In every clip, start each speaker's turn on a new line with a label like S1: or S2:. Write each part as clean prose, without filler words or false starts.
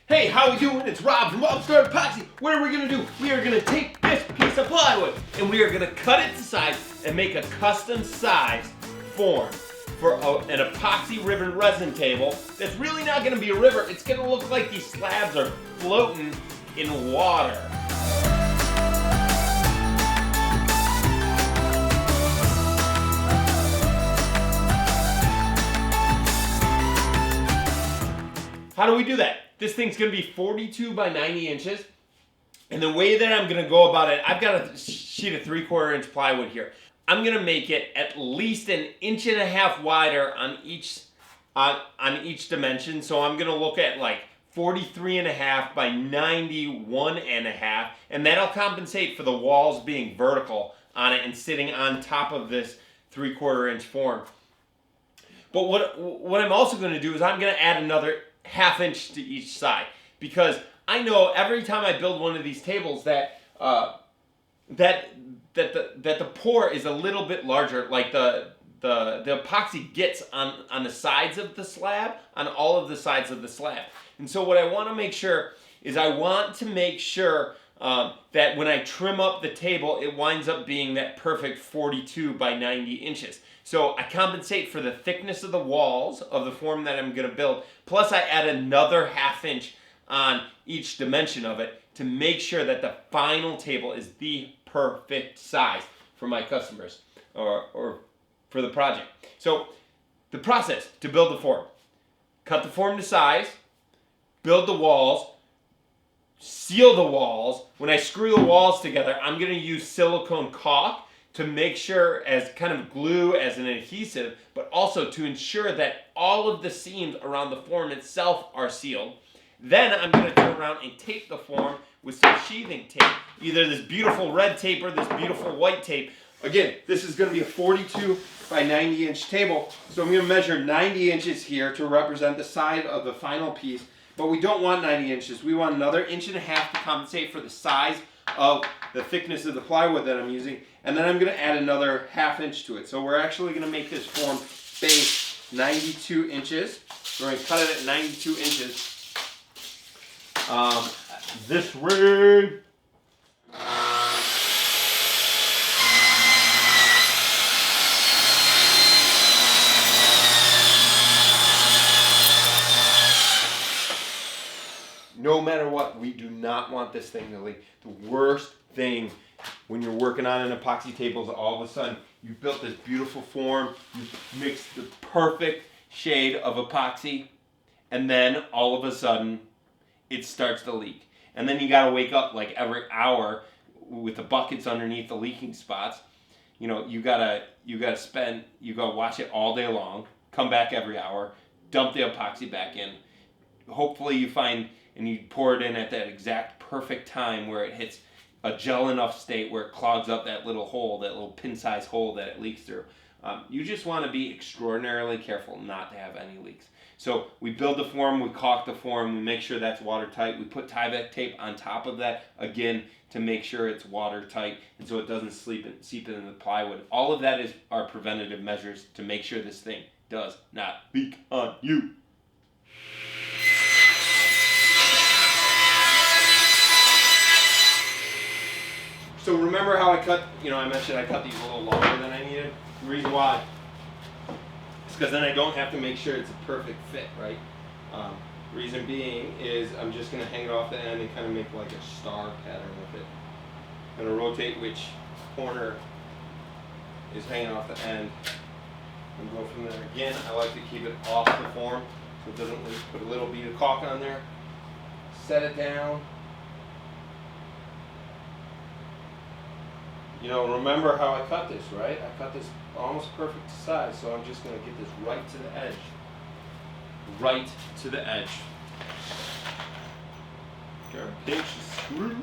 S1: Hey, how we doing? It's Rob from Upstart Epoxy. What are we gonna do? We are gonna take this piece of plywood and we are gonna cut it to size and make a custom size form for an epoxy ribbon resin table that's really not gonna be a river. It's gonna look like these slabs are floating in water. How do we do that? This thing's gonna be 42 by 90 inches. And the way that I'm gonna go about it, I've got a sheet of 3/4 inch plywood here. I'm gonna make it at least 1.5 inches wider on each dimension. So I'm gonna look at like 43.5 by 91.5, and that'll compensate for the walls being vertical on it and sitting on top of this 3/4 inch form. But what I'm also gonna do is I'm gonna add another 1/2 inch to each side, because I know every time I build one of these tables that the pour is a little bit larger, like the epoxy gets on the sides of the slab, on all of the sides of the slab. And so what I want to make sure is that when I trim up the table, it winds up being that perfect 42 by 90 inches. So I compensate for the thickness of the walls of the form that I'm going to build, plus I add another 1/2 inch on each dimension of it to make sure that the final table is the perfect size for my customers or for the project. So the process to build the form: cut the form to size, build the walls, seal the walls. When I screw the walls together, I'm going to use silicone caulk to make sure, as kind of glue, as an adhesive, but also to ensure that all of the seams around the form itself are sealed. Then I'm going to turn around and tape the form with some sheathing tape, either this beautiful red tape or this beautiful white tape. Again, this is going to be a 42 by 90 inch table, so I'm going to measure 90 inches here to represent the side of the final piece, but we don't want 90 inches. We want another 1.5 inches to compensate for the size of the thickness of the plywood that I'm using, and then I'm going to add another 1/2 inch to it. So we're actually going to make this form base 92 inches. We're going to cut it at 92 inches. This way. No matter what, we do not want this thing to leak. The worst thing when you're working on an epoxy table is all of a sudden you built this beautiful form, you mixed the perfect shade of epoxy, and then all of a sudden it starts to leak. And then you gotta wake up like every hour with the buckets underneath the leaking spots. You know, you gotta watch it all day long, come back every hour, dump the epoxy back in. Hopefully you find and you pour it in at that exact perfect time where it hits a gel enough state where it clogs up that little hole, that little pin-sized hole that it leaks through. You just want to be extraordinarily careful not to have any leaks. So we build the form, we caulk the form, we make sure that's watertight. We put Tyvek tape on top of that, again, to make sure it's watertight and so it doesn't seep into the plywood. All of that is our preventative measures to make sure this thing does not leak on you. So remember how I mentioned I cut these a little longer than I needed? The reason why is because then I don't have to make sure it's a perfect fit, right? Reason being is I'm just going to hang it off the end and kind of make like a star pattern with it. I'm going to rotate which corner is hanging off the end and go from there. Again, I like to keep it off the form so it doesn't leak. Put a little bead of caulk on there, set it down. You know, remember how I cut this, right? I cut this almost perfect size, so I'm just going to get this right to the edge. Right to the edge. Grab a pinch of screws.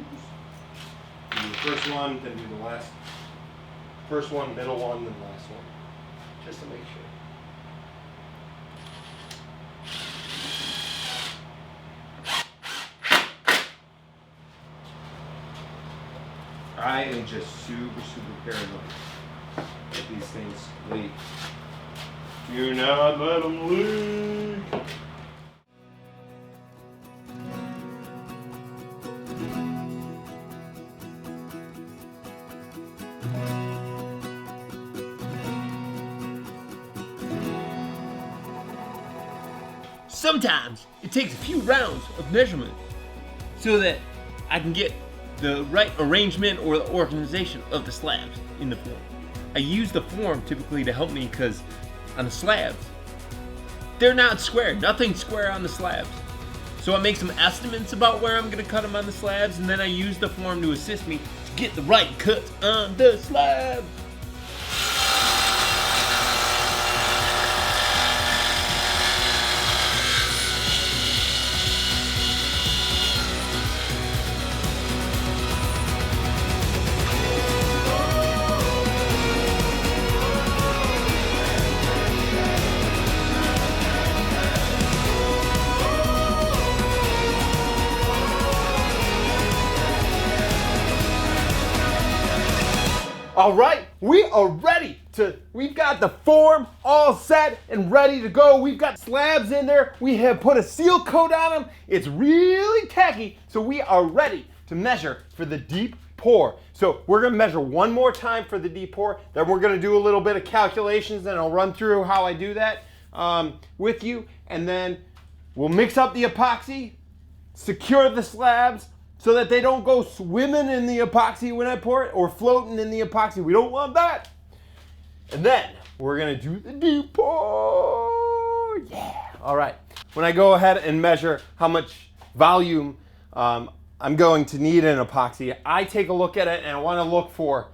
S1: Do the first one, then do the last. First one, middle one, then last one. Just to make sure. I am just super paranoid that these things leak. Do not let them leak. Sometimes it takes a few rounds of measurement so that I can get the right arrangement or the organization of the slabs in the form. I use the form typically to help me because on the slabs, they're not square. Nothing's square on the slabs. So I make some estimates about where I'm going to cut them on the slabs, and then I use the form to assist me to get the right cuts on the slabs.
S2: All right, we are ready we've got the form all set and ready to go. We've got slabs in there. We have put a seal coat on them. It's really tacky, so we are ready to measure for the deep pour. So we're gonna measure one more time for the deep pour, then we're gonna do a little bit of calculations and I'll run through how I do that with you, and then we'll mix up the epoxy, secure the slabs, so that they don't go swimming in the epoxy when I pour it or floating in the epoxy. We don't want that. And then we're gonna do the deep pour. Yeah, all right. When I go ahead and measure how much volume I'm going to need in epoxy, I take a look at it and I wanna look for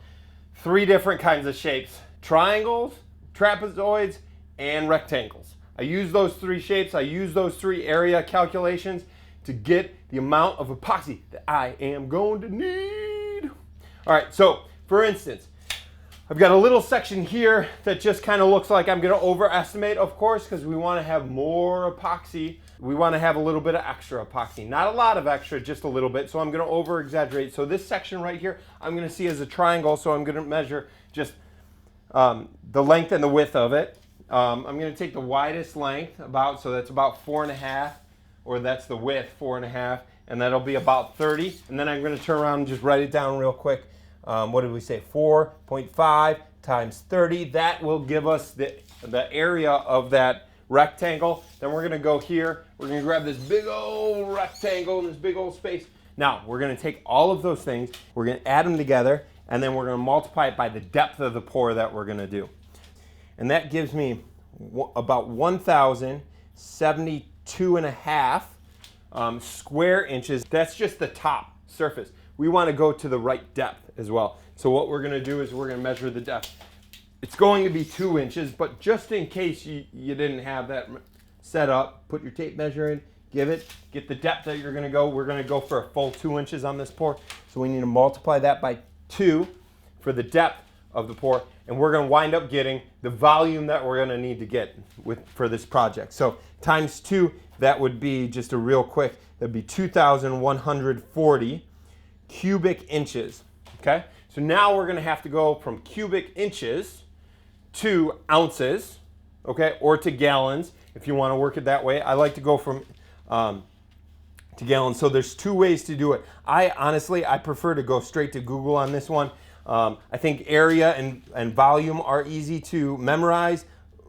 S2: 3 different kinds of shapes: triangles, trapezoids, and rectangles. I use those 3 shapes, I use those 3 area calculations to get the amount of epoxy that I am going to need. All right, so for instance, I've got a little section here that just kind of looks like I'm gonna overestimate, of course, because we wanna have more epoxy. We wanna have a little bit of extra epoxy. Not a lot of extra, just a little bit, so I'm gonna over exaggerate. So this section right here, I'm gonna see as a triangle, so I'm gonna measure just the length and the width of it. I'm gonna take the widest length, so that's about 4.5, or that's the width, 4.5, and that'll be about 30. And then I'm gonna turn around and just write it down real quick. What did we say? 4.5 times 30. That will give us the area of that rectangle. Then we're gonna go here. We're gonna grab this big old rectangle in this big old space. Now, we're gonna take all of those things, we're gonna add them together, and then we're gonna multiply it by the depth of the pour that we're gonna do. And that gives me about 1,072.5 square inches. That's just the top surface. We want to go to the right depth as well. So what we're going to do is we're going to measure the depth. It's going to be 2 inches, but just in case you didn't have that set up, put your tape measure in, get the depth that you're going to go. We're going to go for a full 2 inches on this pour. So we need to multiply that by 2 for the depth of the pour, and we're going to wind up getting the volume that we're going to need to get for this project. So times 2, that would be just a real quick, that'd be 2,140 cubic inches, okay? So now we're gonna have to go from cubic inches to ounces, okay, or to gallons, if you wanna work it that way. I like to go from to gallons, so there's 2 ways to do it. I prefer to go straight to Google on this one. I think area and volume are easy to memorize,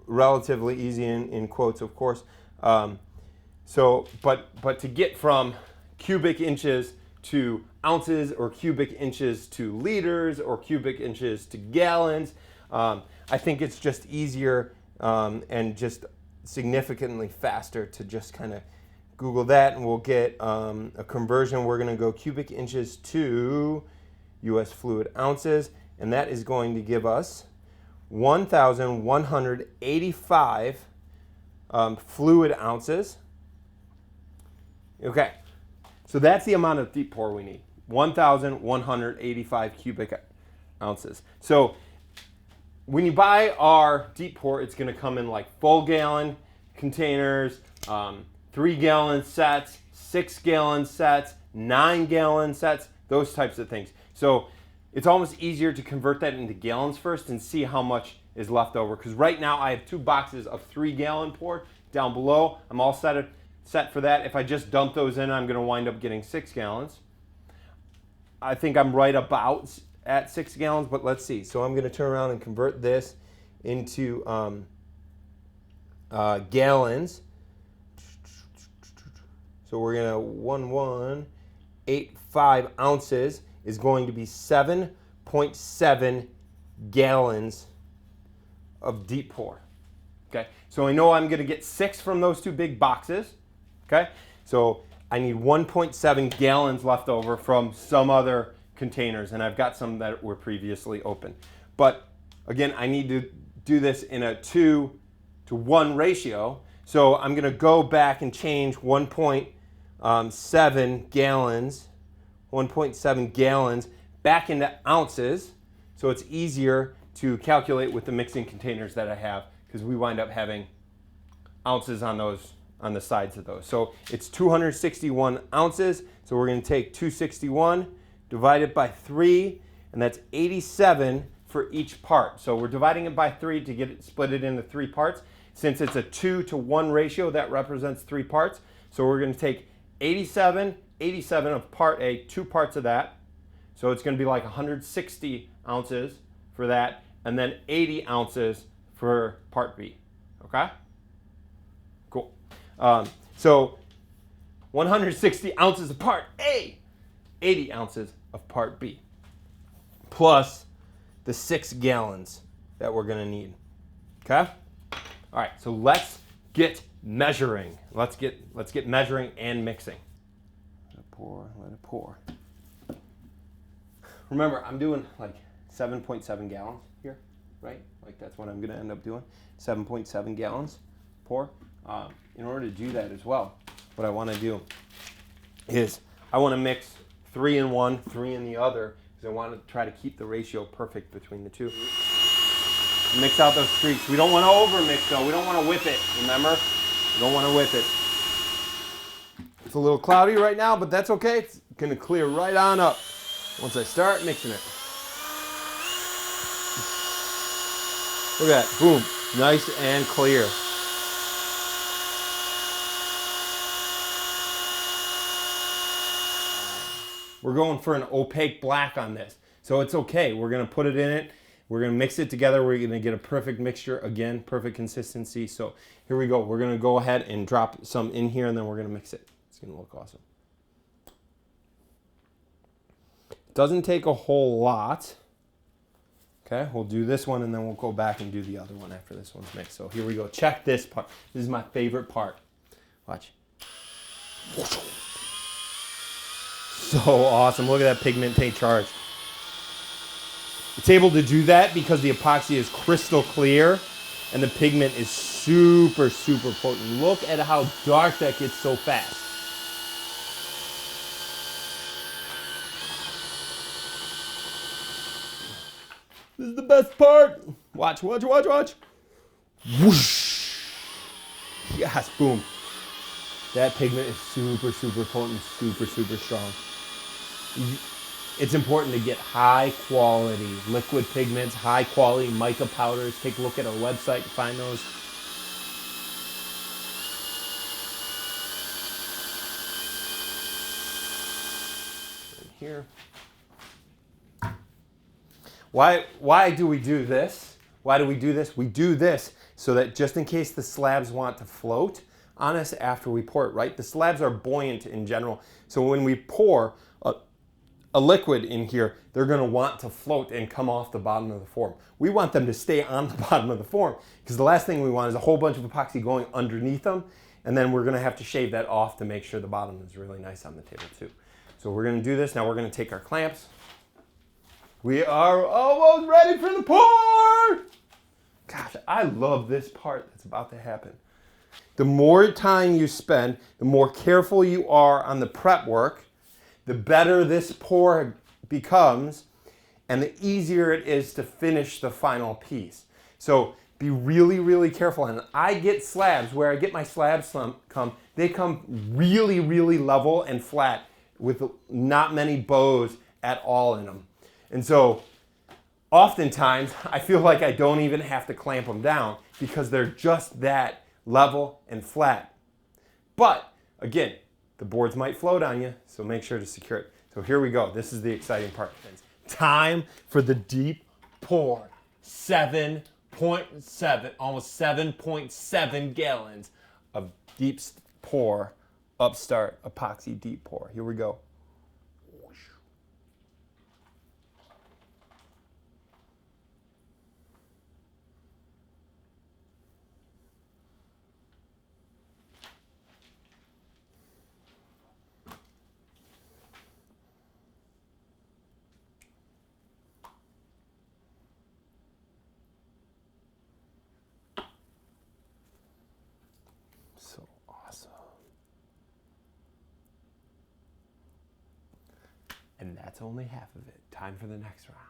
S2: relatively easy in quotes, of course. But to get from cubic inches to ounces, or cubic inches to liters, or cubic inches to gallons, I think it's just easier and just significantly faster to just kind of Google that, and we'll get a conversion. We're going to go cubic inches to US fluid ounces, and that is going to give us 1,185 fluid ounces. Okay, so that's the amount of deep pour we need, 1,185 cubic ounces. So when you buy our deep pour, it's going to come in like full gallon containers, 3-gallon sets, 6-gallon sets, 9-gallon sets, those types of things. So it's almost easier to convert that into gallons first and see how much is left over. Because right now I have 2 boxes of 3-gallon pour down below. I'm all set for that. If I just dump those in, I'm going to wind up getting 6 gallons. I think I'm right about at 6 gallons, but let's see. So I'm going to turn around and convert this into gallons. So we're gonna 1185 ounces is going to be 7.7 gallons of deep pour. Okay, so I know I'm gonna get 6 from those 2 big boxes. Okay, so I need 1.7 gallons left over from some other containers, and I've got some that were previously open. But again, I need to do this in a 2-to-1 ratio. So I'm gonna go back and change 1.7 gallons back into ounces, so it's easier to calculate with the mixing containers that I have, because we wind up having ounces on those, on the sides of those. So it's 261 ounces. So we're going to take 261, divide it by 3, and that's 87 for each part. So we're dividing it by 3 to get it split it into 3 parts. Since it's a 2-to-1 ratio, that represents 3 parts. So we're going to take 87 of part A, 2 parts of that. So it's going to be like 160 ounces for that, and then 80 ounces for part B. Okay? Cool. So 160 ounces of part A, 80 ounces of part B, plus the 6 gallons that we're going to need. Okay? All right, so let's get measuring. Let's get measuring and mixing. Let it pour. Remember, I'm doing like 7.7 gallons here, right? Like that's what I'm going to end up doing. 7.7 gallons pour. In order to do that as well, what I want to do is I want to mix 3 in one, 3 in the other, because I want to try to keep the ratio perfect between the two. Mix out those streaks. We don't want to overmix though. We don't want to whip it, remember? We don't want to whip it. It's a little cloudy right now, but that's okay. It's going to clear right on up once I start mixing it. Look at that. Boom. Nice and clear. We're going for an opaque black on this. So it's okay. We're going to put it in it. We're going to mix it together. We're going to get a perfect mixture. Again, perfect consistency. So here we go. We're going to go ahead and drop some in here, and then we're going to mix it. It's going to look awesome. Doesn't take a whole lot. Okay, we'll do this one, and then we'll go back and do the other one after this one's mixed. So here we go. Check this part. This is my favorite part. Watch. So awesome. Look at that pigmenting charge. It's able to do that because the epoxy is crystal clear and the pigment is super, super potent. Look at how dark that gets so fast. This is the best part. Watch, watch, watch, watch. Whoosh. Yes, boom. That pigment is super, super potent, super, super strong. It's important to get high quality liquid pigments, high quality mica powders. Take a look at our website to find those. Here. Why do we do this? Why do we do this? We do this so that just in case the slabs want to float on us after we pour it, right? The slabs are buoyant in general. So when we pour a liquid in here, they're going to want to float and come off the bottom of the form. We want them to stay on the bottom of the form because the last thing we want is a whole bunch of epoxy going underneath them, and then we're going to have to shave that off to make sure the bottom is really nice on the table too. So we're going to do this. Now we're going to take our clamps. We are almost ready for the pour. Gosh, I love this part that's about to happen. The more time you spend, the more careful you are on the prep work, the better this pour becomes, and the easier it is to finish the final piece. So be really, really careful. And I get slabs, where I get my slabs they come really, really level and flat with not many bows at all in them. And so oftentimes I feel like I don't even have to clamp them down because they're just that level and flat. But again, the boards might float on you, so make sure to secure it. So here we go. This is the exciting part, friends. Time for the deep pour. 7.7, almost 7.7 gallons of deep pour Upstart Epoxy Deep Pour. Here we go. So awesome. And that's only half of it. Time for the next round.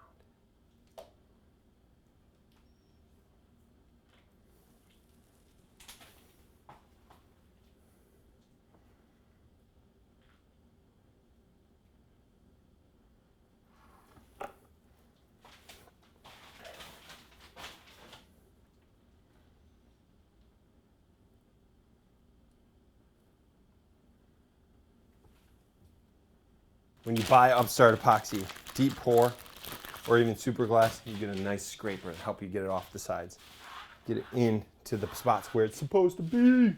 S2: When you buy Upstart Epoxy Deep Pour or even Super Glass, you get a nice scraper to help you get it off the sides. Get it into the spots where it's supposed to be.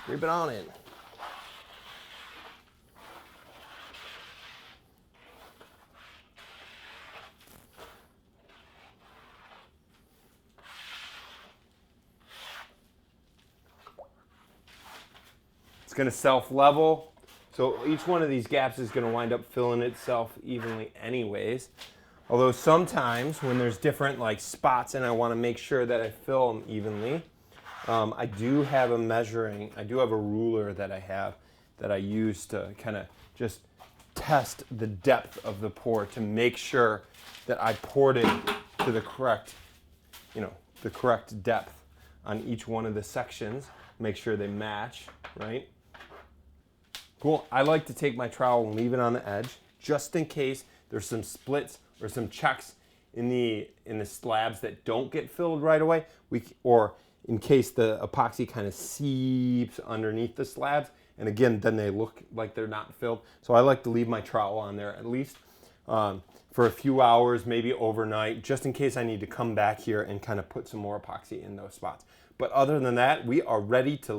S2: Scrape it on it. It's going to self-level. So each one of these gaps is going to wind up filling itself evenly anyways. Although sometimes when there's different like spots and I want to make sure that I fill them evenly, I do have a ruler that I use to kind of just test the depth of the pour to make sure that I poured it to the correct, the correct depth on each one of the sections. Make sure they match, right? Cool. I like to take my trowel and leave it on the edge just in case there's some splits or some checks in the slabs that don't get filled right away. Or in case the epoxy kind of seeps underneath the slabs, and again, then they look like they're not filled. So I like to leave my trowel on there at least for a few hours, maybe overnight, just in case I need to come back here and kind of put some more epoxy in those spots. But other than that, we are ready to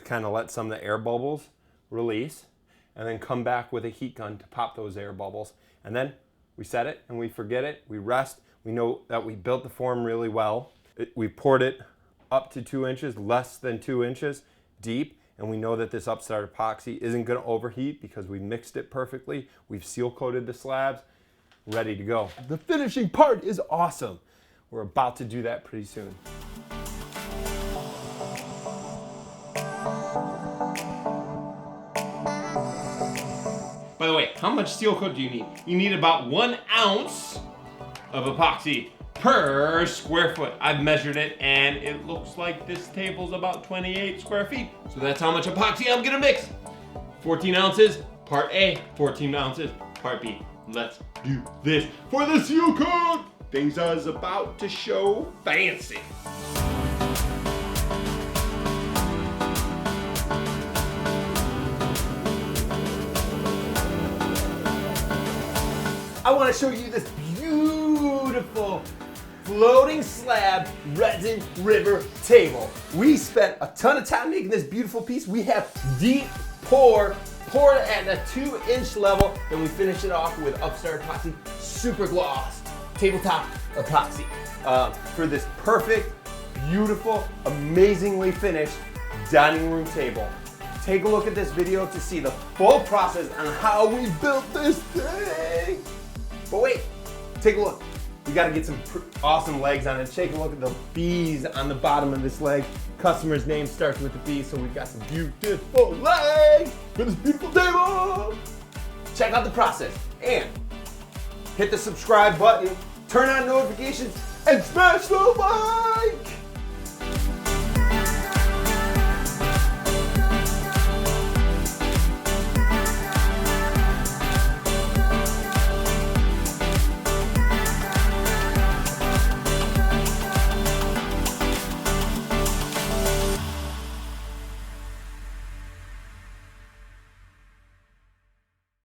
S2: kind of let some of the air bubbles release and then come back with a heat gun to pop those air bubbles. And then we set it and we forget it, we rest. We know that we built the form really well. We poured it up to 2 inches, less than 2 inches deep. And we know that this Upstart epoxy isn't gonna overheat because we mixed it perfectly. We've seal coated the slabs, ready to go. The finishing part is awesome. We're about to do that pretty soon.
S1: By the way, how much seal coat do you need? You need about 1 ounce of epoxy per square foot. I've measured it and it looks like this table's about 28 square feet. So that's how much epoxy I'm gonna mix. 14 ounces, part A, 14 ounces, part B. Let's do this for the seal coat. Things I was about to show fancy.
S2: I want to show you this beautiful floating slab resin river table. We spent a ton of time making this beautiful piece. We have deep pour it at a 2-inch level, and we finish it off with Upstart Epoxy Super Gloss tabletop epoxy for this perfect, beautiful, amazingly finished dining room table. Take a look at this video to see the full process on how we built this thing. But wait, take a look. We gotta get some awesome legs on it. Take a look at the bees on the bottom of this leg. Customer's name starts with the B, so we've got some beautiful legs for this beautiful table. Check out the process and hit the subscribe button, turn on notifications, and smash the like.